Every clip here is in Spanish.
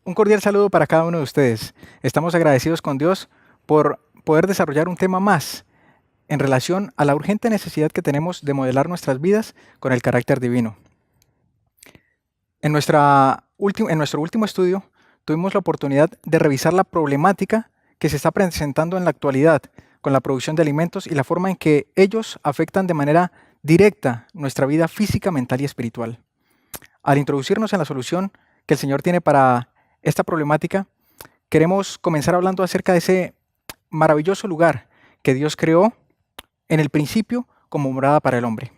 Un cordial saludo para cada uno de ustedes. Estamos agradecidos con Dios por poder desarrollar un tema más en relación a la urgente necesidad que tenemos de modelar nuestras vidas con el carácter divino. En nuestro último estudio tuvimos la oportunidad de revisar la problemática que se está presentando en la actualidad con la producción de alimentos y la forma en que ellos afectan de manera directa nuestra vida física, mental y espiritual. Al introducirnos en la solución que el Señor tiene para esta problemática, queremos comenzar hablando acerca de ese maravilloso lugar que Dios creó en el principio como morada para el hombre.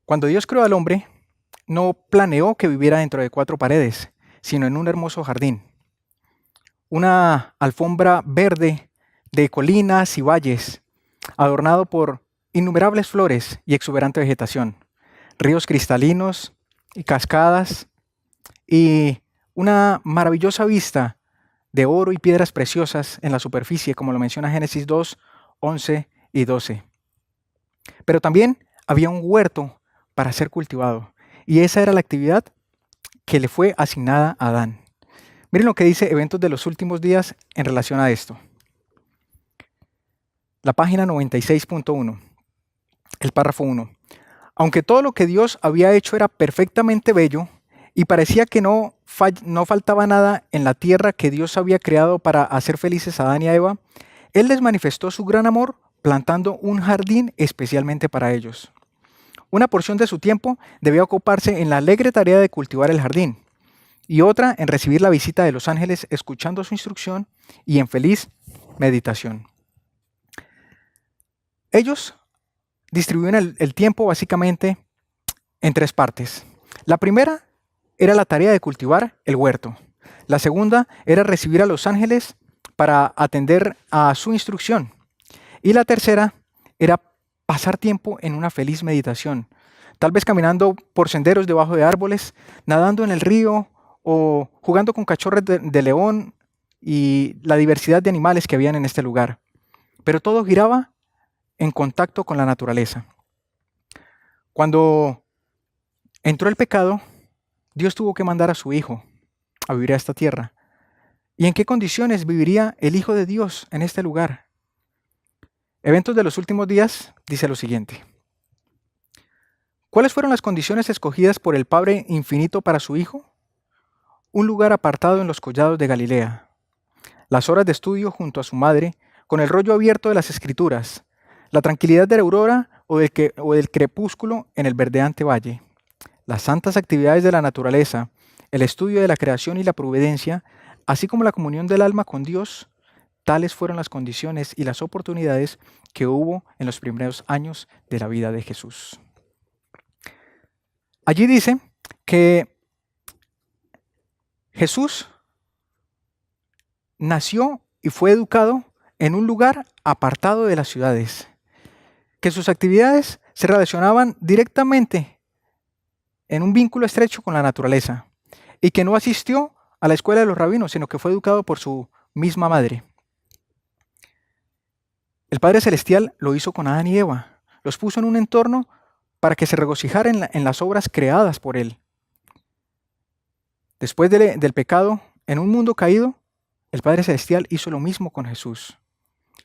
Cuando Dios creó al hombre, no planeó que viviera dentro de 4 paredes, sino en un hermoso jardín. Una alfombra verde de colinas y valles, adornado por innumerables flores y exuberante vegetación, ríos cristalinos y cascadas, y una maravillosa vista de oro y piedras preciosas en la superficie, como lo menciona Génesis 2, 11 y 12. Pero también había un huerto para ser cultivado, y esa era la actividad que le fue asignada a Adán. Miren lo que dice Eventos de los Últimos Días en relación a esto. La página 96.1, el párrafo 1. Aunque todo lo que Dios había hecho era perfectamente bello y parecía que no faltaba nada en la tierra que Dios había creado para hacer felices a Adán y a Eva, Él les manifestó su gran amor plantando un jardín especialmente para ellos. Una porción de su tiempo debía ocuparse en la alegre tarea de cultivar el jardín y otra en recibir la visita de los ángeles escuchando su instrucción y en feliz meditación. Ellos distribuían el tiempo básicamente en 3 partes. La primera era la tarea de cultivar el huerto. La segunda era recibir a los ángeles para atender a su instrucción. Y la tercera era pasar tiempo en una feliz meditación, tal vez caminando por senderos debajo de árboles, nadando en el río o jugando con cachorros de león y la diversidad de animales que habían en este lugar. Pero todo giraba en contacto con la naturaleza. Cuando entró el pecado, Dios tuvo que mandar a su Hijo a vivir a esta tierra. ¿Y en qué condiciones viviría el Hijo de Dios en este lugar? Eventos de los Últimos Días dice lo siguiente. ¿Cuáles fueron las condiciones escogidas por el Padre Infinito para su Hijo? Un lugar apartado en los collados de Galilea, las horas de estudio junto a su madre, con el rollo abierto de las Escrituras, la tranquilidad de la aurora o del crepúsculo en el verdeante valle, las santas actividades de la naturaleza, el estudio de la creación y la providencia, así como la comunión del alma con Dios. Tales fueron las condiciones y las oportunidades que hubo en los primeros años de la vida de Jesús. Allí dice que Jesús nació y fue educado en un lugar apartado de las ciudades, que sus actividades se relacionaban directamente en un vínculo estrecho con la naturaleza, y que no asistió a la escuela de los rabinos, sino que fue educado por su misma madre. El Padre Celestial lo hizo con Adán y Eva, los puso en un entorno para que se regocijaran en las obras creadas por Él. Después del pecado, en un mundo caído, el Padre Celestial hizo lo mismo con Jesús.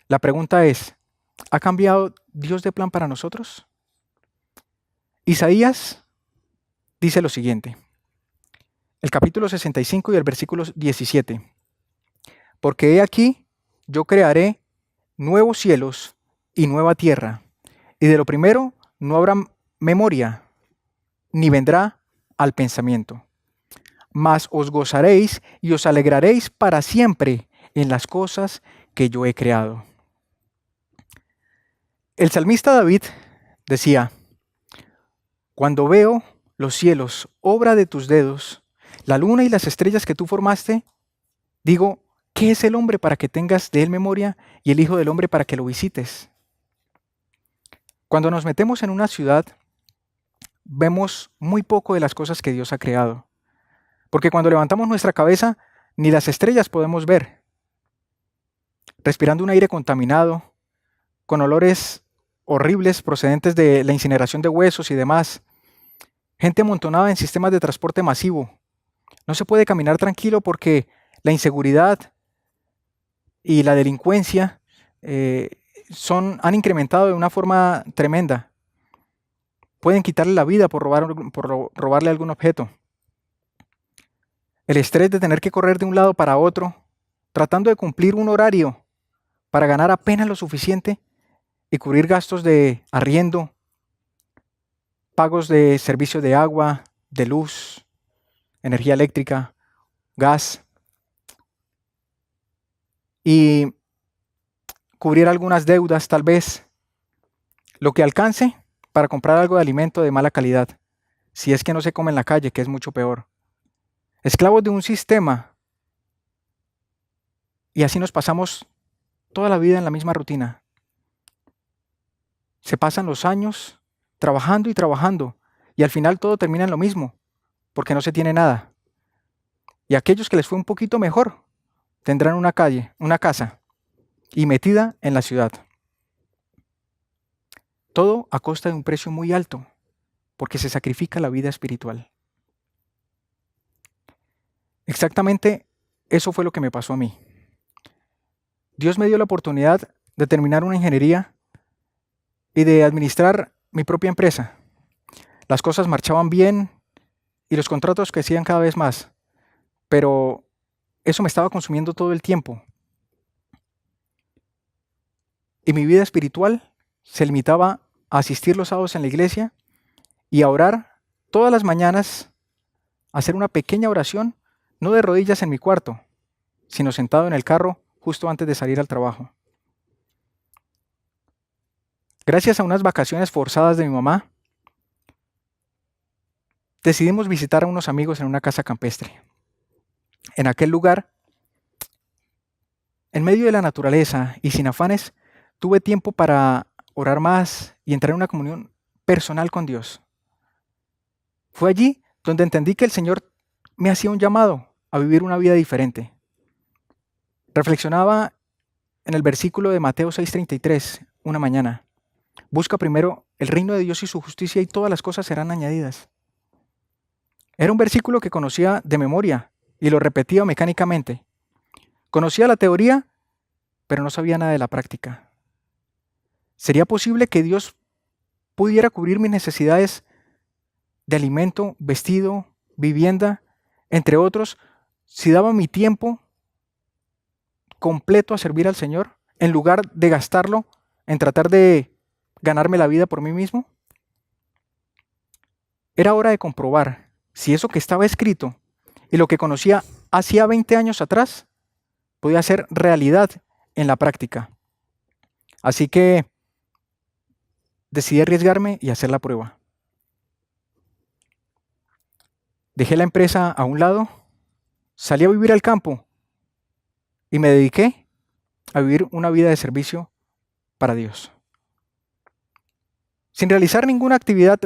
La pregunta es, ¿ha cambiado Dios de plan para nosotros? Isaías dice lo siguiente, el capítulo 65 y el versículo 17. Porque he aquí, yo crearé nuevos cielos y nueva tierra, y de lo primero no habrá memoria, ni vendrá al pensamiento. Mas os gozaréis y os alegraréis para siempre en las cosas que yo he creado. El salmista David decía, cuando veo los cielos, obra de tus dedos, la luna y las estrellas que tú formaste, digo, ¿qué es el hombre para que tengas de él memoria y el hijo del hombre para que lo visites? Cuando nos metemos en una ciudad, vemos muy poco de las cosas que Dios ha creado. Porque cuando levantamos nuestra cabeza, ni las estrellas podemos ver. Respirando un aire contaminado, con olores horribles procedentes de la incineración de huesos y demás. Gente amontonada en sistemas de transporte masivo, No se puede caminar tranquilo porque la inseguridad y la delincuencia han incrementado de una forma tremenda. Pueden quitarle la vida por robarle algún objeto. El estrés de tener que correr de un lado para otro, tratando de cumplir un horario para ganar apenas lo suficiente y cubrir gastos de arriendo, pagos de servicios de agua, de luz, energía eléctrica, gas, y cubrir algunas deudas tal vez, lo que alcance para comprar algo de alimento de mala calidad, si es que no se come en la calle, que es mucho peor. Esclavos de un sistema, y así nos pasamos toda la vida en la misma rutina. Se pasan los años trabajando y trabajando, y al final todo termina en lo mismo, porque no se tiene nada. Y aquellos que les fue un poquito mejor, tendrán una casa, y metida en la ciudad. Todo a costa de un precio muy alto, porque se sacrifica la vida espiritual. Exactamente eso fue lo que me pasó a mí. Dios me dio la oportunidad de terminar una ingeniería y de administrar mi propia empresa. Las cosas marchaban bien y los contratos crecían cada vez más, pero eso me estaba consumiendo todo el tiempo. Y mi vida espiritual se limitaba a asistir los sábados en la iglesia y a orar todas las mañanas, a hacer una pequeña oración, no de rodillas en mi cuarto, sino sentado en el carro justo antes de salir al trabajo. Gracias a unas vacaciones forzadas de mi mamá, decidimos visitar a unos amigos en una casa campestre. En aquel lugar, en medio de la naturaleza y sin afanes, tuve tiempo para orar más y entrar en una comunión personal con Dios. Fue allí donde entendí que el Señor me hacía un llamado a vivir una vida diferente. Reflexionaba en el versículo de Mateo 6:33 una mañana. Busca primero el reino de Dios y su justicia y todas las cosas serán añadidas. Era un versículo que conocía de memoria y lo repetía mecánicamente. Conocía la teoría, pero no sabía nada de la práctica. ¿Sería posible que Dios pudiera cubrir mis necesidades de alimento, vestido, vivienda, entre otros, si daba mi tiempo completo a servir al Señor, en lugar de gastarlo en tratar de ganarme la vida por mí mismo? Era hora de comprobar si eso que estaba escrito y lo que conocía hacía 20 años atrás podía ser realidad en la práctica. Así que decidí arriesgarme y hacer la prueba. Dejé la empresa a un lado, salí a vivir al campo y me dediqué a vivir una vida de servicio para Dios. Sin realizar ninguna actividad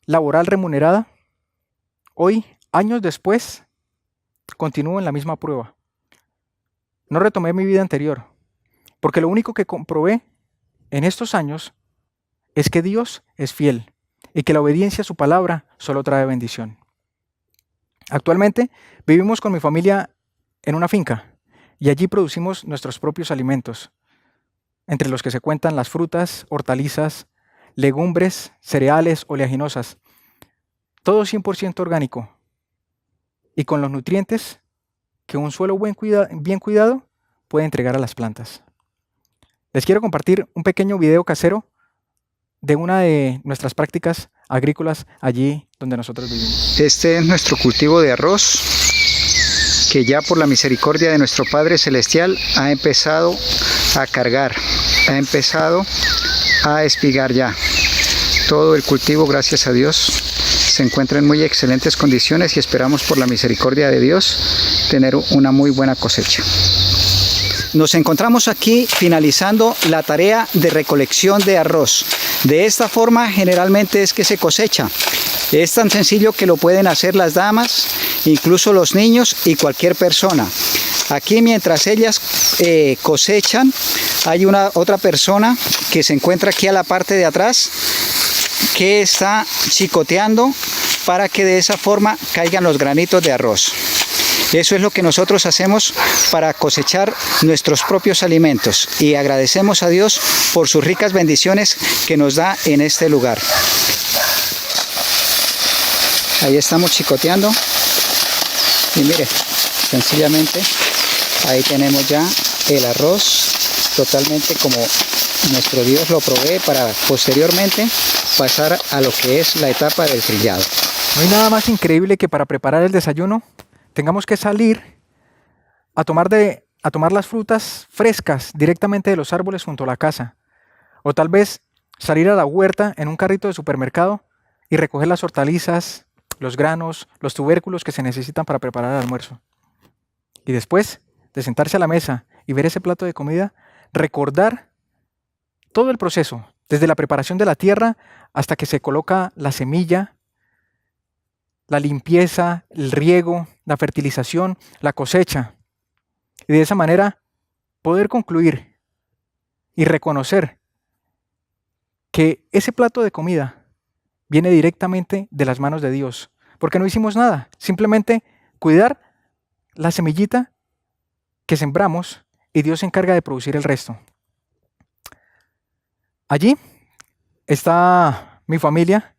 laboral remunerada, hoy, años después, continúo en la misma prueba. No retomé mi vida anterior, porque lo único que comprobé en estos años es que Dios es fiel y que la obediencia a su palabra solo trae bendición. Actualmente vivimos con mi familia en una finca y allí producimos nuestros propios alimentos, entre los que se cuentan las frutas, hortalizas, legumbres, cereales, oleaginosas, todo 100% orgánico y con los nutrientes que un suelo bien cuidado puede entregar a las plantas. Les quiero compartir un pequeño video casero de una de nuestras prácticas agrícolas allí donde nosotros vivimos. Este es nuestro cultivo de arroz que ya por la misericordia de nuestro Padre Celestial ha empezado a cargar, ha empezado a espigar ya. Todo el cultivo, gracias a Dios, se encuentra en muy excelentes condiciones y esperamos por la misericordia de Dios tener una muy buena cosecha. Nos encontramos aquí finalizando la tarea de recolección de arroz. De esta forma generalmente es que se cosecha. Es tan sencillo que lo pueden hacer las damas, incluso los niños y cualquier persona. Aquí mientras ellas cosechan, hay otra persona que se encuentra aquí a la parte de atrás que está chicoteando para que de esa forma caigan los granitos de arroz. Eso es lo que nosotros hacemos para cosechar nuestros propios alimentos y agradecemos a Dios por sus ricas bendiciones que nos da en este lugar. Ahí estamos chicoteando y mire, sencillamente ahí tenemos ya el arroz totalmente como nuestro Dios lo provee para posteriormente pasar a lo que es la etapa del grillado. No hay nada más increíble que para preparar el desayuno tengamos que salir a tomar las frutas frescas directamente de los árboles junto a la casa. O tal vez salir a la huerta en un carrito de supermercado y recoger las hortalizas, los granos, los tubérculos que se necesitan para preparar el almuerzo. Y después de sentarse a la mesa y ver ese plato de comida, recordar todo el proceso, desde la preparación de la tierra hasta que se coloca la semilla, la limpieza, el riego, la fertilización, la cosecha. Y de esa manera poder concluir y reconocer que ese plato de comida viene directamente de las manos de Dios, porque no hicimos nada, simplemente cuidar la semillita que sembramos y Dios se encarga de producir el resto. Allí está mi familia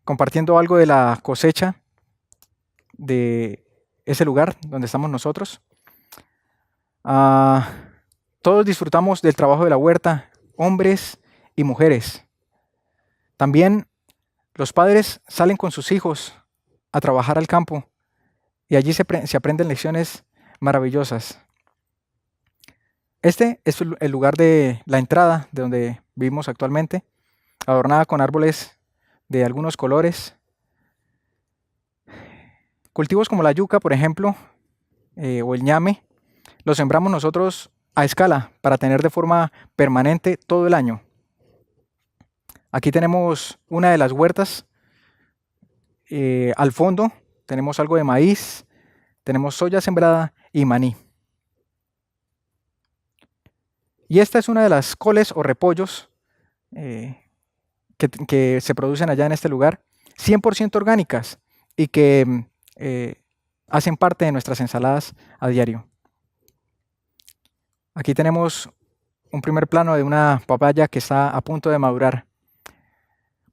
compartiendo algo de la cosecha de ese lugar donde estamos nosotros. Todos disfrutamos del trabajo de la huerta, hombres y mujeres. También los padres salen con sus hijos a trabajar al campo y allí se aprenden lecciones maravillosas. Este es el lugar de la entrada de donde vivimos actualmente, adornada con árboles de algunos colores. Cultivos como la yuca, por ejemplo, o el ñame, los sembramos nosotros a escala para tener de forma permanente todo el año. Aquí tenemos una de las huertas. Al fondo tenemos algo de maíz, tenemos soya sembrada y maní. Y esta es una de las coles o repollos que se producen allá en este lugar, 100% orgánicas y que hacen parte de nuestras ensaladas a diario. Aquí tenemos un primer plano de una papaya que está a punto de madurar.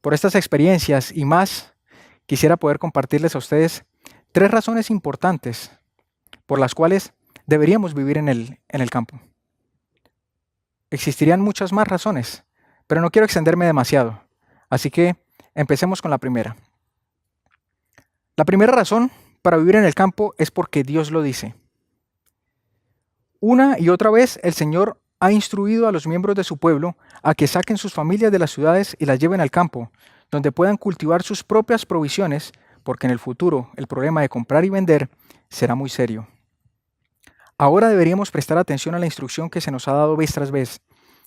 Por estas experiencias y más, quisiera poder compartirles a ustedes 3 razones importantes por las cuales deberíamos vivir en el campo. Existirían muchas más razones, pero no quiero extenderme demasiado, así que empecemos con la primera. La primera razón para vivir en el campo es porque Dios lo dice. Una y otra vez el Señor ha instruido a los miembros de su pueblo a que saquen sus familias de las ciudades y las lleven al campo, donde puedan cultivar sus propias provisiones, porque en el futuro el problema de comprar y vender será muy serio. Ahora deberíamos prestar atención a la instrucción que se nos ha dado vez tras vez.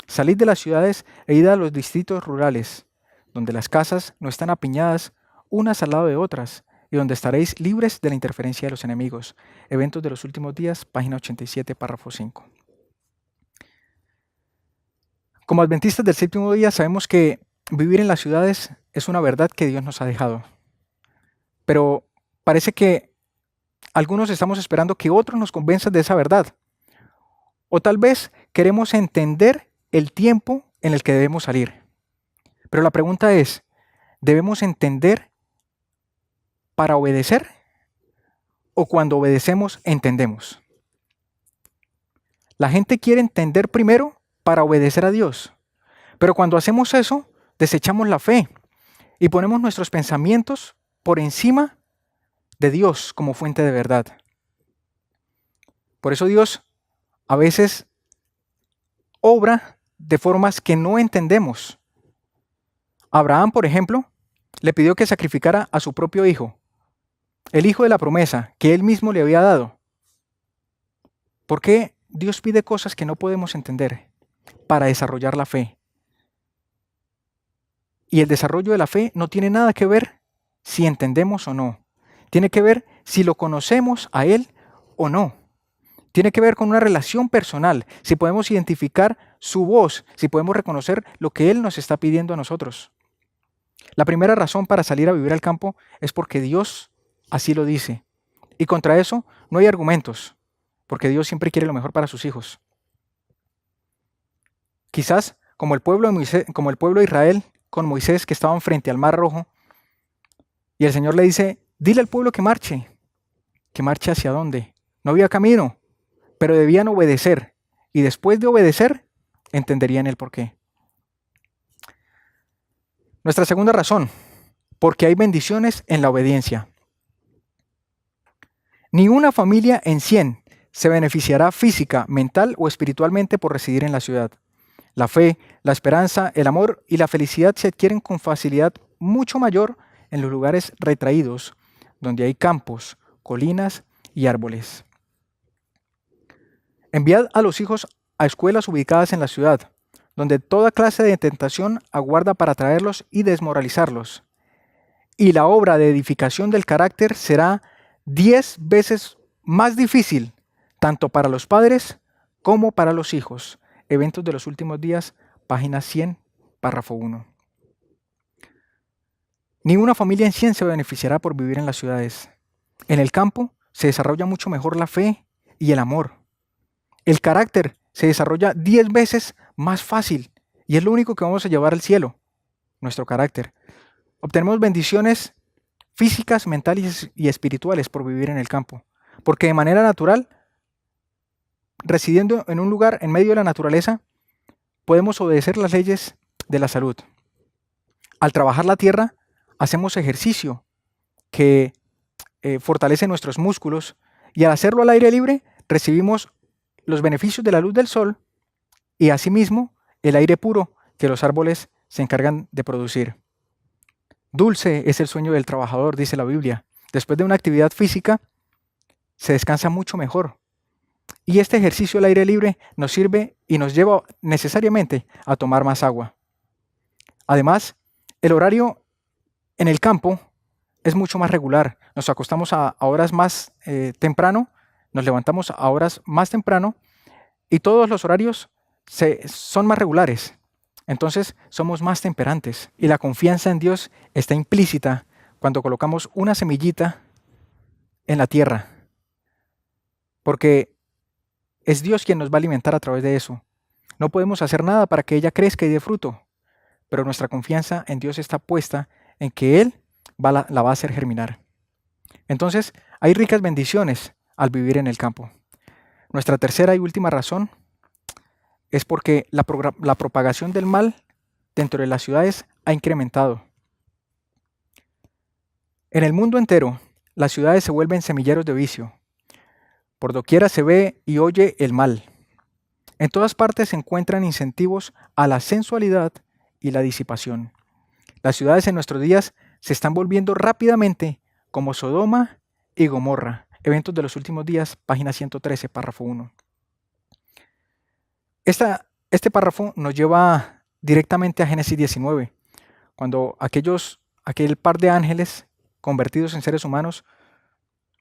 Salid de las ciudades e id a los distritos rurales, donde las casas no están apiñadas unas al lado de otras, y donde estaréis libres de la interferencia de los enemigos. Eventos de los últimos días, página 87, párrafo 5. Como adventistas del séptimo día sabemos que vivir en las ciudades es una verdad que Dios nos ha dejado. Pero parece que algunos estamos esperando que otros nos convenzan de esa verdad. O tal vez queremos entender el tiempo en el que debemos salir. Pero la pregunta es, ¿debemos entender para obedecer? ¿O cuando obedecemos entendemos? La gente quiere entender primero para obedecer a Dios. Pero cuando hacemos eso, desechamos la fe y ponemos nuestros pensamientos por encima de Dios como fuente de verdad. Por eso Dios a veces obra de formas que no entendemos. Abraham, por ejemplo, le pidió que sacrificara a su propio hijo, el hijo de la promesa que él mismo le había dado. ¿Por qué Dios pide cosas que no podemos entender? Para desarrollar la fe. Y el desarrollo de la fe no tiene nada que ver si entendemos o no. Tiene que ver si lo conocemos a Él o no. Tiene que ver con una relación personal, si podemos identificar su voz, si podemos reconocer lo que Él nos está pidiendo a nosotros. La primera razón para salir a vivir al campo es porque Dios así lo dice. Y contra eso no hay argumentos, porque Dios siempre quiere lo mejor para sus hijos. Quizás como el pueblo de Israel con Moisés, que estaban frente al Mar Rojo, y el Señor le dice, dile al pueblo que marche hacia dónde. No había camino, pero debían obedecer, y después de obedecer, entenderían el porqué. Nuestra segunda razón, porque hay bendiciones en la obediencia. Ni una familia en 100 se beneficiará física, mental o espiritualmente por residir en la ciudad. La fe, la esperanza, el amor y la felicidad se adquieren con facilidad mucho mayor en los lugares retraídos, donde hay campos, colinas y árboles. Enviad a los hijos a escuelas ubicadas en la ciudad, donde toda clase de tentación aguarda para atraerlos y desmoralizarlos. Y la obra de edificación del carácter será 10 veces más difícil, tanto para los padres como para los hijos. Eventos de los últimos días, página 100, párrafo 1. Ni una familia en 100 se beneficiará por vivir en las ciudades. En el campo se desarrolla mucho mejor la fe y el amor. El carácter se desarrolla 10 veces más fácil y es lo único que vamos a llevar al cielo, nuestro carácter. Obtenemos bendiciones físicas, mentales y espirituales por vivir en el campo, porque de manera natural, residiendo en un lugar en medio de la naturaleza, podemos obedecer las leyes de la salud. Al trabajar la tierra, hacemos ejercicio que fortalece nuestros músculos y al hacerlo al aire libre, recibimos los beneficios de la luz del sol y asimismo el aire puro que los árboles se encargan de producir. Dulce es el sueño del trabajador, dice la Biblia. Después de una actividad física, se descansa mucho mejor. Y este ejercicio al aire libre nos sirve y nos lleva necesariamente a tomar más agua. Además, el horario en el campo es mucho más regular. Nos acostamos a horas más temprano, nos levantamos a horas más temprano y todos los horarios son más regulares. Entonces somos más temperantes y la confianza en Dios está implícita cuando colocamos una semillita en la tierra, porque es Dios quien nos va a alimentar a través de eso. No podemos hacer nada para que ella crezca y dé fruto, pero nuestra confianza en Dios está puesta en que Él la va a hacer germinar. Entonces hay ricas bendiciones al vivir en el campo. Nuestra tercera y última razón es porque la propagación del mal dentro de las ciudades ha incrementado. En el mundo entero, las ciudades se vuelven semilleros de vicio. Por doquiera se ve y oye el mal. En todas partes se encuentran incentivos a la sensualidad y la disipación. Las ciudades en nuestros días se están volviendo rápidamente como Sodoma y Gomorra. Eventos de los últimos días, página 113, párrafo 1. Este párrafo nos lleva directamente a Génesis 19, cuando aquel par de ángeles convertidos en seres humanos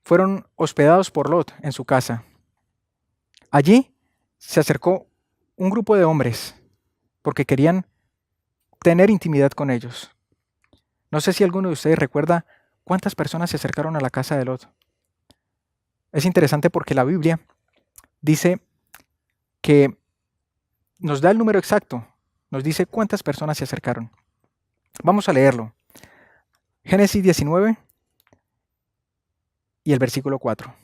fueron hospedados por Lot en su casa. Allí se acercó un grupo de hombres porque querían tener intimidad con ellos. No sé si alguno de ustedes recuerda cuántas personas se acercaron a la casa de Lot. Es interesante porque la Biblia dice que nos da el número exacto, nos dice cuántas personas se acercaron. Vamos a leerlo. Génesis 19 y el versículo 4.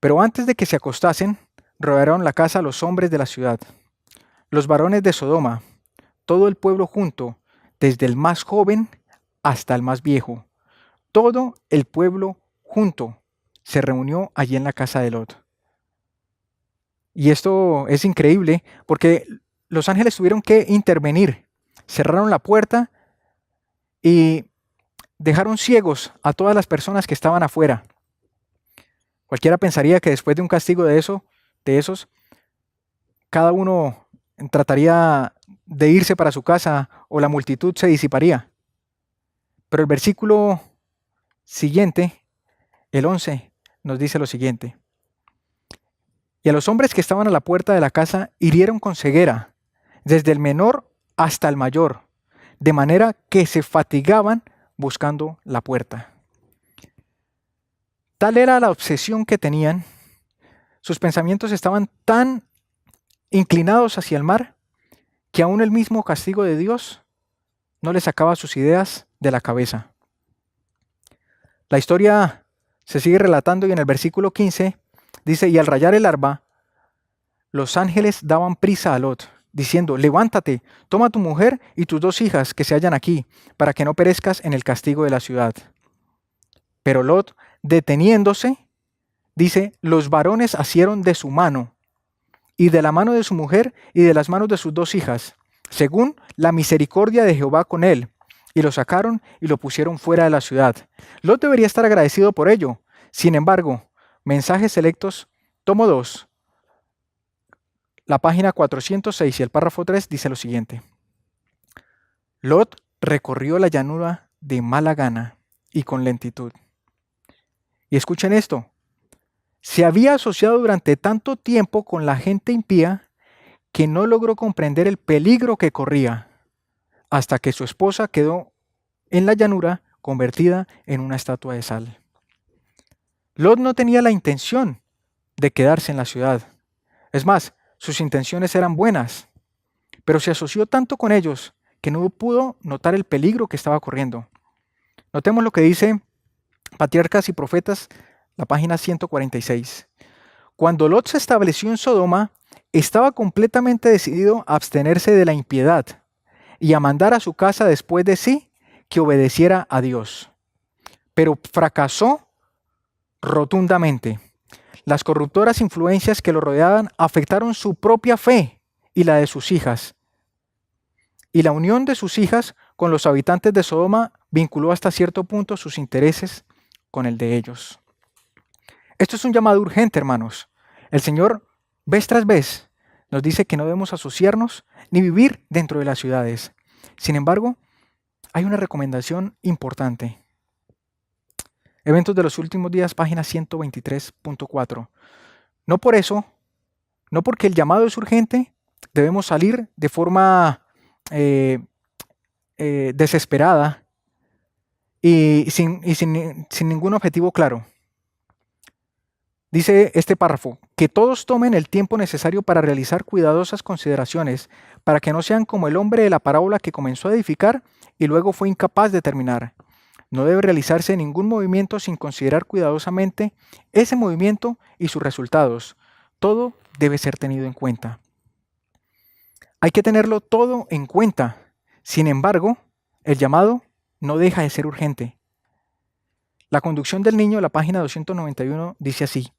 Pero antes de que se acostasen, rodearon la casa los hombres de la ciudad, los varones de Sodoma, todo el pueblo junto, desde el más joven hasta el más viejo. Todo el pueblo junto se reunió allí en la casa de Lot. Y esto es increíble porque los ángeles tuvieron que intervenir. Cerraron la puerta y dejaron ciegos a todas las personas que estaban afuera. Cualquiera pensaría que después de un castigo de esos, cada uno trataría de irse para su casa o la multitud se disiparía. Pero el versículo siguiente, el 11, nos dice lo siguiente. Y a los hombres que estaban a la puerta de la casa hirieron con ceguera, desde el menor hasta el mayor. de manera que se fatigaban buscando la puerta. Tal era la obsesión que tenían, sus pensamientos estaban tan inclinados hacia el mar, que aún el mismo castigo de Dios no les sacaba sus ideas de la cabeza. La historia se sigue relatando y en el versículo 15 dice, y al rayar el alba, los ángeles daban prisa a Lot, diciendo, levántate, toma tu mujer y tus 2 hijas que se hallan aquí, para que no perezcas en el castigo de la ciudad. Pero Lot, deteniéndose, dice, los varones asieron de su mano, y de la mano de su mujer y de las manos de sus 2 hijas, según la misericordia de Jehová con él, y lo sacaron y lo pusieron fuera de la ciudad. Lot debería estar agradecido por ello. Sin embargo, Mensajes Selectos, tomo 2, la página 406 y el párrafo 3 dice lo siguiente. Lot recorrió la llanura de mala gana y con lentitud. Y escuchen esto. Se había asociado durante tanto tiempo con la gente impía que no logró comprender el peligro que corría, hasta que su esposa quedó en la llanura convertida en una estatua de sal. Lot no tenía la intención de quedarse en la ciudad. Es más, sus intenciones eran buenas, pero se asoció tanto con ellos que no pudo notar el peligro que estaba corriendo. Notemos lo que dice Patriarcas y Profetas, la página 146. Cuando Lot se estableció en Sodoma, estaba completamente decidido a abstenerse de la impiedad y a mandar a su casa después de sí que obedeciera a Dios. Pero fracasó rotundamente. Las corruptoras influencias que lo rodeaban afectaron su propia fe y la de sus hijas. Y la unión de sus hijas con los habitantes de Sodoma vinculó hasta cierto punto sus intereses con el de ellos. Esto es un llamado urgente, hermanos. El Señor, vez tras vez, nos dice que no debemos asociarnos ni vivir dentro de las ciudades. Sin embargo, hay una recomendación importante. Eventos de los últimos días, página 123.4. No por eso, no porque el llamado es urgente, debemos salir de forma desesperada y sin ningún objetivo claro. Dice este párrafo, que todos tomen el tiempo necesario para realizar cuidadosas consideraciones, para que no sean como el hombre de la parábola que comenzó a edificar y luego fue incapaz de terminar. No debe realizarse ningún movimiento sin considerar cuidadosamente ese movimiento y sus resultados. Todo debe ser tenido en cuenta. Hay que tenerlo todo en cuenta. Sin embargo, el llamado no deja de ser urgente. La conducción del niño, la página 291, dice así.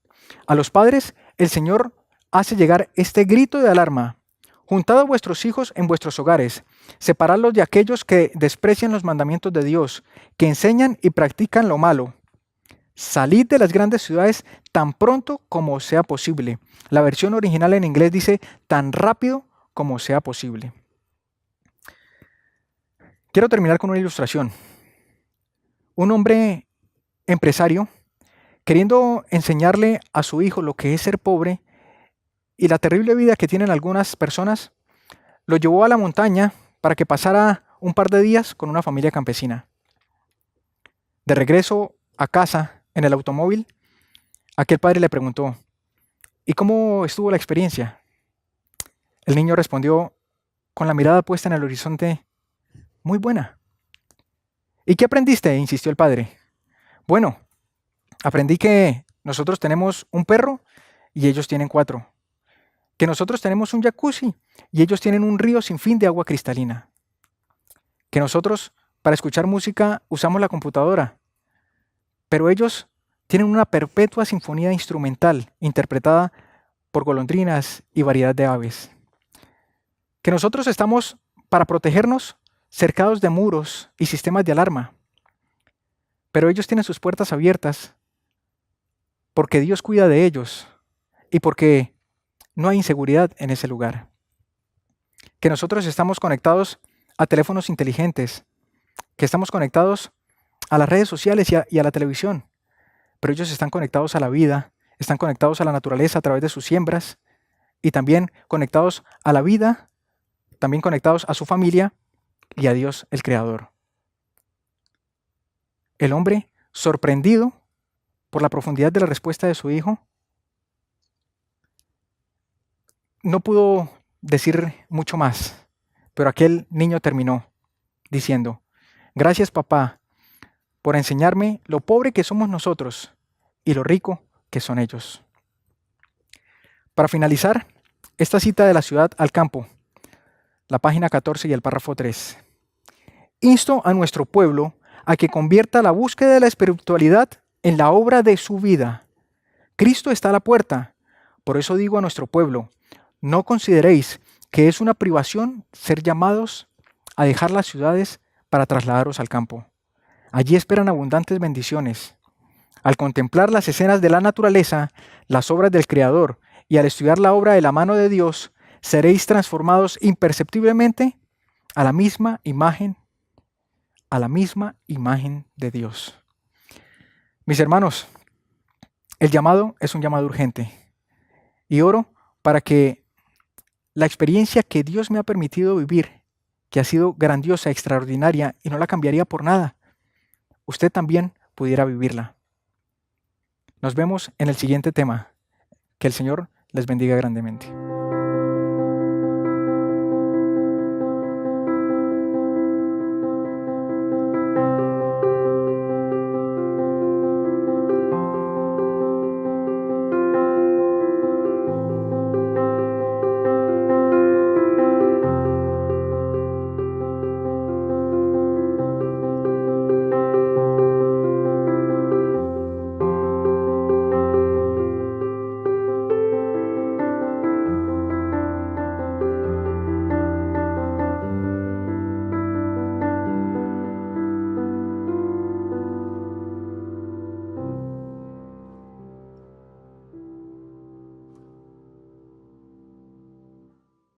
A los padres, el Señor hace llegar este grito de alarma. Juntad a vuestros hijos en vuestros hogares, separadlos de aquellos que desprecian los mandamientos de Dios, que enseñan y practican lo malo. Salid de las grandes ciudades tan pronto como sea posible. La versión original en inglés dice tan rápido como sea posible. Quiero terminar con una ilustración. Un hombre empresario, queriendo enseñarle a su hijo lo que es ser pobre y la terrible vida que tienen algunas personas, lo llevó a la montaña para que pasara un par de días con una familia campesina. De regreso a casa en el automóvil, aquel padre le preguntó, ¿y cómo estuvo la experiencia? El niño respondió con la mirada puesta en el horizonte, muy buena. ¿Y qué aprendiste?, insistió el padre. Bueno, aprendí que nosotros tenemos un perro y ellos tienen 4. Que nosotros tenemos un jacuzzi y ellos tienen un río sin fin de agua cristalina. Que nosotros, para escuchar música, usamos la computadora, pero ellos tienen una perpetua sinfonía instrumental interpretada por golondrinas y variedad de aves. Que nosotros estamos, para protegernos, cercados de muros y sistemas de alarma, pero ellos tienen sus puertas abiertas porque Dios cuida de ellos y porque no hay inseguridad en ese lugar. Que nosotros estamos conectados a teléfonos inteligentes, que estamos conectados a las redes sociales y a la televisión, pero ellos están conectados a la vida, están conectados a la naturaleza a través de sus siembras y también conectados a la vida, también conectados a su familia y a Dios el Creador. El hombre, sorprendido por la profundidad de la respuesta de su hijo, no pudo decir mucho más, pero aquel niño terminó diciendo: gracias, papá, por enseñarme lo pobre que somos nosotros y lo rico que son ellos. Para finalizar, esta cita de la ciudad al campo, la página 14 y el párrafo 3. Insto a nuestro pueblo a que convierta la búsqueda de la espiritualidad en la obra de su vida. Cristo está a la puerta. Por eso digo a nuestro pueblo: no consideréis que es una privación ser llamados a dejar las ciudades para trasladaros al campo. Allí esperan abundantes bendiciones. Al contemplar las escenas de la naturaleza, las obras del Creador, y al estudiar la obra de la mano de Dios, seréis transformados imperceptiblemente a la misma imagen de Dios. Mis hermanos, el llamado es un llamado urgente. Y oro para que la experiencia que Dios me ha permitido vivir, que ha sido grandiosa, extraordinaria, y no la cambiaría por nada, usted también pudiera vivirla. Nos vemos en el siguiente tema. Que el Señor les bendiga grandemente.